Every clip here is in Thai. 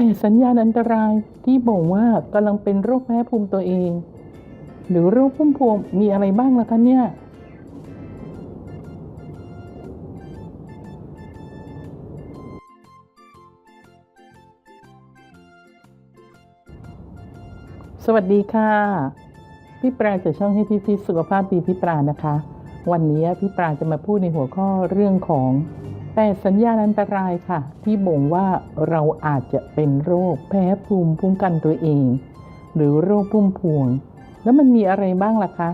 8 สัญญาณอันตรายที่บอกว่ากำลังเป็นโรคแพ้ภูมิตัวเองหรือโรคพุ่มพวงมีอะไรบ้างล่ะคะเนี่ยสวัสดีค่ะพี่ปราจากช่องให้พี่สุขภาพดีพี่ปรานะคะวันนี้พี่ปราจะมาพูดในหัวข้อเรื่องของ8 สัญญาณอันตรายค่ะที่บ่งว่าเราอาจจะเป็นโรคแพ้ภูมิคุ้มกันตัวเองหรือโรคพุ่มพวงแล้วมันมีอะไรบ้างล่ะคะ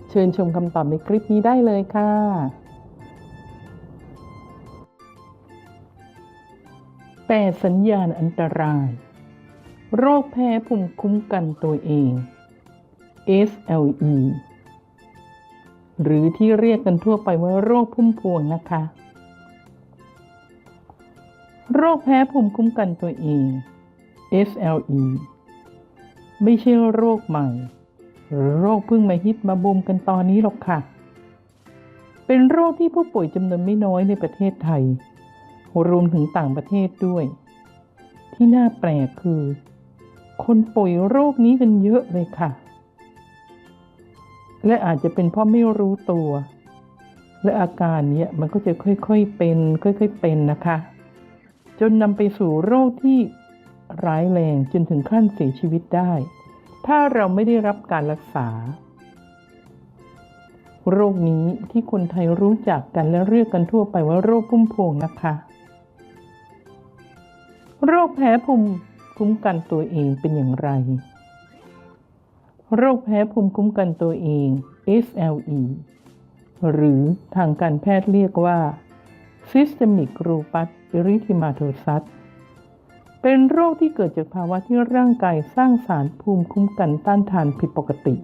เชิญชมคำตอบในคลิปนี้ได้เลยค่ะ8 สัญญาณอันตรายโรคแพ้ภูมิคุ้มกันตัวเอง SLE หรือที่เรียกกันทั่วไปว่าโรคพุ่มพวงนะคะโรคแพ้ภูมิคุ้มกันตัวเอง SLE ไม่ใช่โรคใหม่หรือโรคเพิ่งมาฮิตมาบูมกันตอนนี้หรอกค่ะเป็นโรคที่ผู้ป่วยจำนวนไม่น้อยในประเทศไทยรวมถึงต่างประเทศด้วยที่น่าแปลกคือคนป่วยโรคนี้กันเยอะเลยค่ะและอาจจะเป็นเพราะไม่รู้ตัวและอาการนี้มันก็จะค่อยๆเป็นนะคะจนนำไปสู่โรคที่ร้ายแรงจนถึงขั้นเสียชีวิตได้ถ้าเราไม่ได้รับการรักษาโรคนี้ที่คนไทยรู้จักกันและเรียกกันทั่วไปว่าโรคพุ่มพวงนะคะโรคแพ้ภูมิคุ้มกันตัวเองเป็นอย่างไรโรคแพ้ภูมิคุ้มกันตัวเอง SLE หรือทางการแพทย์เรียกว่า Systemic Lupus Erythematosus เป็นโรคที่เกิดจากภาวะที่ร่างกายสร้างสารภูมิคุ้มกันต้านทานผิดปกติ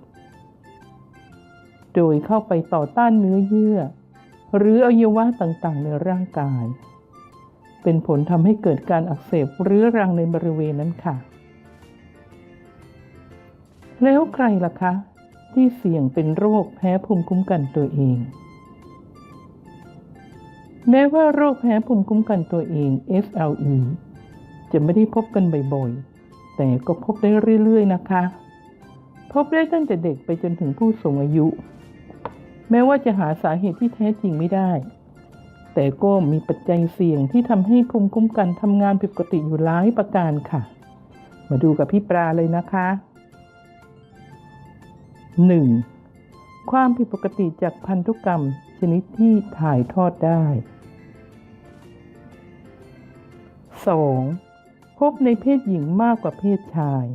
โดยเข้าไปต่อต้านเนื้อเยื่อหรืออวัยวะต่างๆในร่างกายเป็นผลทำให้เกิดการอักเสบเรื้อรังในบริเวณนั้นค่ะแล้วใครล่ะคะที่เสี่ยงเป็นโรคแพ้ภูมิคุ้มกันตัวเองแม้ว่าโรคแพ้ภูมิคุ้มกันตัวเอง SLE จะไม่ได้พบกันบ่อยๆแต่ก็พบได้เรื่อยๆนะคะพบได้ตั้งแต่เด็กไปจนถึงผู้สูงอายุแม้ว่าจะหาสาเหตุที่แท้จริงไม่ได้แต่ก็มีปัจจัยเสี่ยงที่ทำให้ภูมิคุ้มกันทำงานผิดปกติอยู่หลายประการค่ะมาดูกับพี่ปราเลยนะคะ 1. ความผิดปกติจากพันธุกรรมชนิดที่ถ่ายทอดได้ 2. พบในเพศหญิงมากกว่าเพศชาย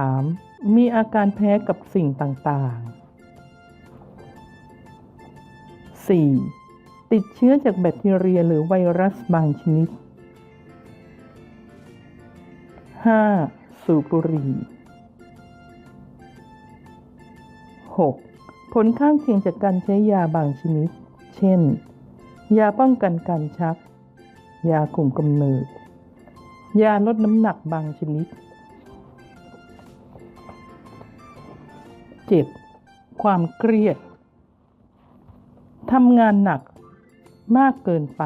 3. มีอาการแพ้กับสิ่งต่างๆ 4. ติดเชื้อจากแบคทีเรียหรือไวรัสบางชนิด 5. สูบบุหรี่ 6. ผลข้างเคียงจากการใช้ยาบางชนิดเช่นยาป้องกันการชักยาคุมกำเนิดยาลดน้ำหนักบางชนิด 7. ความเครียดทำงานหนักมากเกินไป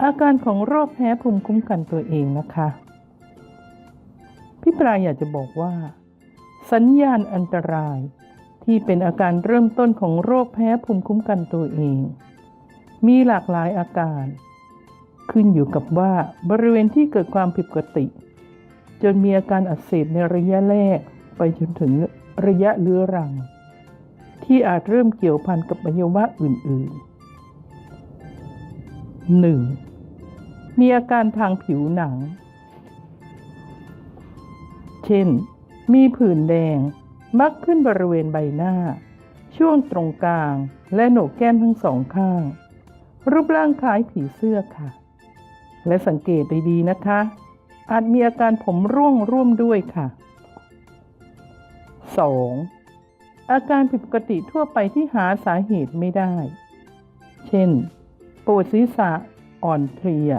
อาการของโรคแพ้ภูมิคุ้มกันตัวเองนะคะพี่ปลายอยากจะบอกว่าสัญญาณอันตรายที่เป็นอาการเริ่มต้นของโรคแพ้ภูมิคุ้มกันตัวเองมีหลากหลายอาการขึ้นอยู่กับว่าบริเวณที่เกิดความผิดปกติจนมีอาการอักเสบในระยะแรกไปจนถึงระยะเรื้อรังที่อาจเริ่มเกี่ยวพันกับอวัยวะอื่นๆ 1. มีอาการทางผิวหนังเช่นมีผื่นแดงมักขึ้นบริเวณใบหน้าช่วงตรงกลางและโหนกแก้มทั้งสองข้างรูปร่างคล้ายผีเสื้อค่ะและสังเกตดีๆนะคะอาจมีอาการผมร่วงร่วมด้วยค่ะ 2. อาการผิดปกติทั่วไปที่หาสาเหตุไม่ได้เช่นปวดศีรษะอ่อนเพลีย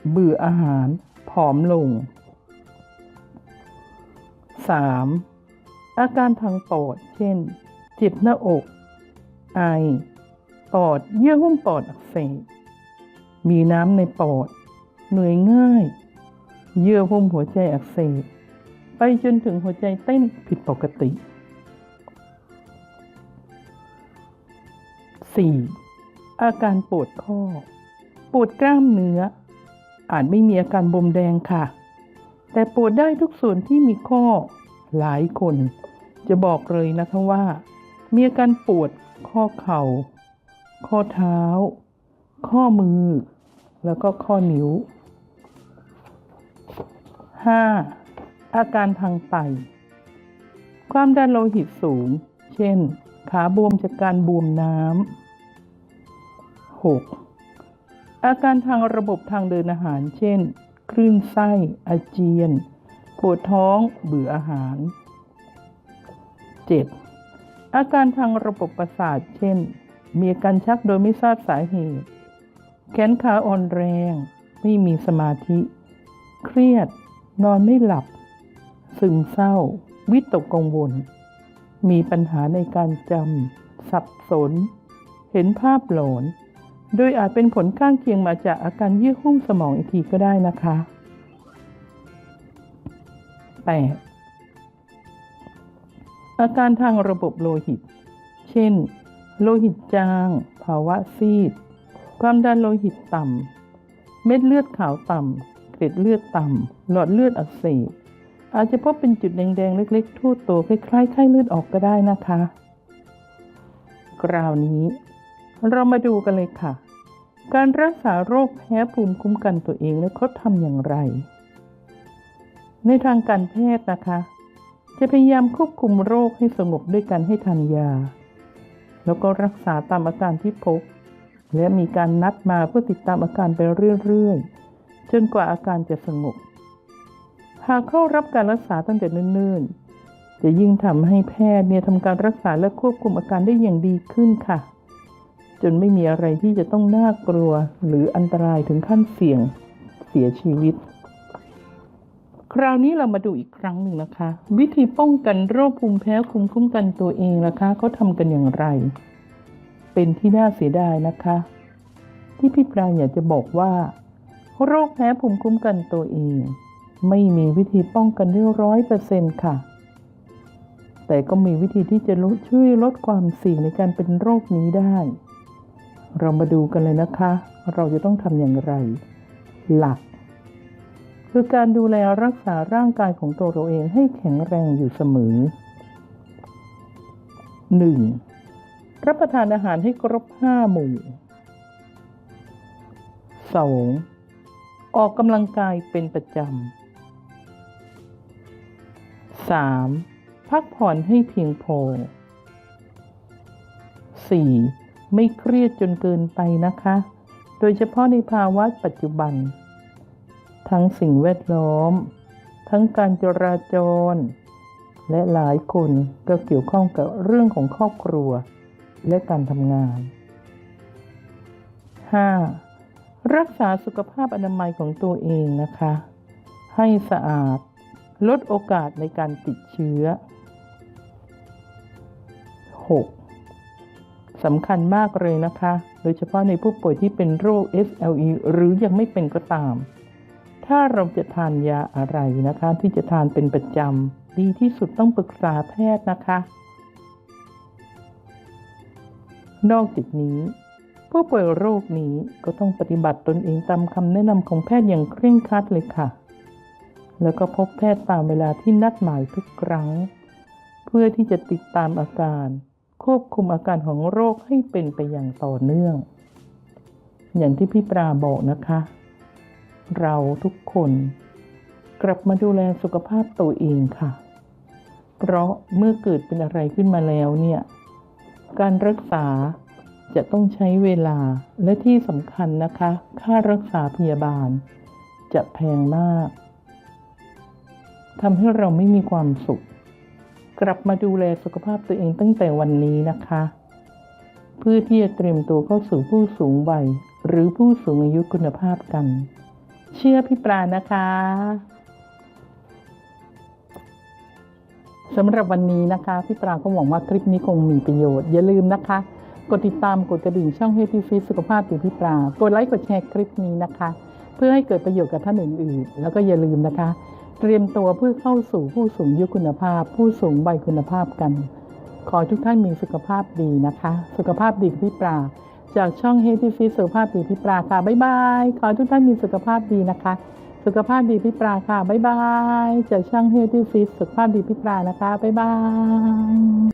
เบื่ออาหารผอมลง 3. อาการทางปอดเช่นเจ็บหน้าอกไอ ปอดเยื่อหุ้มปอดอักเสบมีน้ำในปอดเหนื่อยง่ายเยื่อหุ้มหัวใจอักเสบไปจนถึงหัวใจเต้นผิดปกติ 4. อาการปวดข้อปวดกล้ามเนื้ออาจไม่มีอาการบวมแดงค่ะแต่ปวดได้ทุกส่วนที่มีข้อหลายคนจะบอกเลยนะคะว่ามีอาการปวดข้อเข่าข้อเท้าข้อมือแล้วก็ข้อนิ้ว 5. อาการทางไตความดันโลหิตสูงเช่นขาบวมจากการบวมน้ำ 6. อาการทางระบบทางเดินอาหารเช่นคลื่นไส้อาเจียนปวดท้องเบื่ออาหาร 7. อาการทางระบบประสาทเช่นมีอาการชักโดยไม่ทราบสาเหตุแขนขาอ่อนแรงไม่มีสมาธิเครียดนอนไม่หลับซึมเศร้าวิตกกังวลมีปัญหาในการจำสับสนเห็นภาพหลอนโดยอาจเป็นผลข้างเคียงมาจากอาการเยื่อหุ้มสมองอีกทีก็ได้นะคะ 8. อาการทางระบบโลหิตเช่นโลหิตจางภาวะซีดความดันโลหิตต่ำเม็ดเลือดขาวต่ำเกล็ดเลือดต่ำหลอดเลือดอักเสบอาจจะพบเป็นจุดแดงๆเล็กๆทั่วตัวคล้ายๆไข้เลือดออกก็ได้นะคะคราวนี้เรามาดูกันเลยค่ะการรักษาโรคแพ้ภูมิคุ้มกันตัวเองและเขาทำอย่างไรในทางการแพทย์นะคะจะพยายามควบคุมโรคให้สงบด้วยการให้ทานยาแล้วก็รักษาตามอาการที่พบและมีการนัดมาเพื่อติดตามอาการไปเรื่อยๆจนกว่าอาการจะสงบหากเข้ารับการรักษาตั้งแต่เนิ่นๆจะยิ่งทำให้แพทย์ทำการรักษาและควบคุมอาการได้อย่างดีขึ้นค่ะจนไม่มีอะไรที่จะต้องน่ากลัวหรืออันตรายถึงขั้นเสี่ยงเสียชีวิตคราวนี้เรามาดูอีกครั้งหนึ่งนะคะวิธีป้องกันโรคภูมิแพ้ภูมิคุ้มกันตัวเองนะคะเขาทำกันอย่างไรเป็นที่น่าเสียดายนะคะที่พี่ปลาอยากจะบอกว่าโรคแพ้ภูมิคุ้มกันตัวเองไม่มีวิธีป้องกันได้100%ค่ะแต่ก็มีวิธีที่จะช่วยลดความเสี่ยงในการเป็นโรคนี้ได้เรามาดูกันเลยนะคะเราจะต้องทำอย่างไรหลักคือการดูแลรักษาร่างกายของตัวเราเองให้แข็งแรงอยู่เสมอ 1. รับประทานอาหารให้ครบ5 หมู่ 2. ออกกำลังกายเป็นประจำ 3. พักผ่อนให้เพียงพอ 4. ไม่เครียดจนเกินไปนะคะโดยเฉพาะในภาวะปัจจุบันทั้งสิ่งแวดล้อมทั้งการจราจรและหลายคนก็เกี่ยวข้องกับเรื่องของครอบครัวและการทำงาน 5. รักษาสุขภาพอนามัยของตัวเองนะคะให้สะอาดลดโอกาสในการติดเชื้อ 6. สำคัญมากเลยนะคะโดยเฉพาะในผู้ป่วยที่เป็นโรค SLE หรือยังไม่เป็นก็ตามถ้าเราจะทานยาอะไรนะคะที่จะทานเป็นประจำดีที่สุดต้องปรึกษาแพทย์นะคะนอกจากนี้ผู้ป่วยโรคนี้ก็ต้องปฏิบัติตนเองตามคำแนะนำของแพทย์อย่างเคร่งครัดเลยค่ะแล้วก็พบแพทย์ตามเวลาที่นัดหมายทุกครั้งเพื่อที่จะติดตามอาการควบคุมอาการของโรคให้เป็นไปอย่างต่อเนื่องอย่างที่พี่ปราบอกนะคะเราทุกคนกลับมาดูแลสุขภาพตัวเองค่ะเพราะเมื่อเกิดเป็นอะไรขึ้นมาแล้วการรักษาจะต้องใช้เวลาและที่สำคัญนะคะค่ารักษาพยาบาลจะแพงมากทำให้เราไม่มีความสุขกลับมาดูแลสุขภาพตัวเองตั้งแต่วันนี้นะคะเพื่อที่จะเตรียมตัวเข้าสู่ผู้สูงวัยหรือผู้สูงอายุคุณภาพกันเชื่อพี่ปลานะคะสำหรับวันนี้นะคะพี่ปลาก็หวังว่าคลิปนี้คงมีประโยชน์อย่าลืมนะคะ กดติดตามกดกระดิ่งช่อง Healthy Fit สุขภาพดีพี่ปลากดไลค์กดแชร์คลิปนี้นะคะ เพื่อให้เกิดประโยชน์กับท่านอื่นๆแล้วก็อย่าลืมนะคะ เตรียมตัวเพื่อเข้าสู่ผู้สูงอายุคุณภาพ ผู้สูงวัยคุณภาพกัน ขอทุกท่านมีสุขภาพดีนะคะ สุขภาพดีกับพี่ปลาจากช่อง Healthy Fit สุขภาพดีพี่ปลาค่ะบ๊ายบายขอทุกท่านมีสุขภาพดีนะคะ สุขภาพดีพี่ปลาค่ะบ๊ายบายจากช่อง Healthy Fit สุขภาพดีพี่ปลานะคะบ๊ายบาย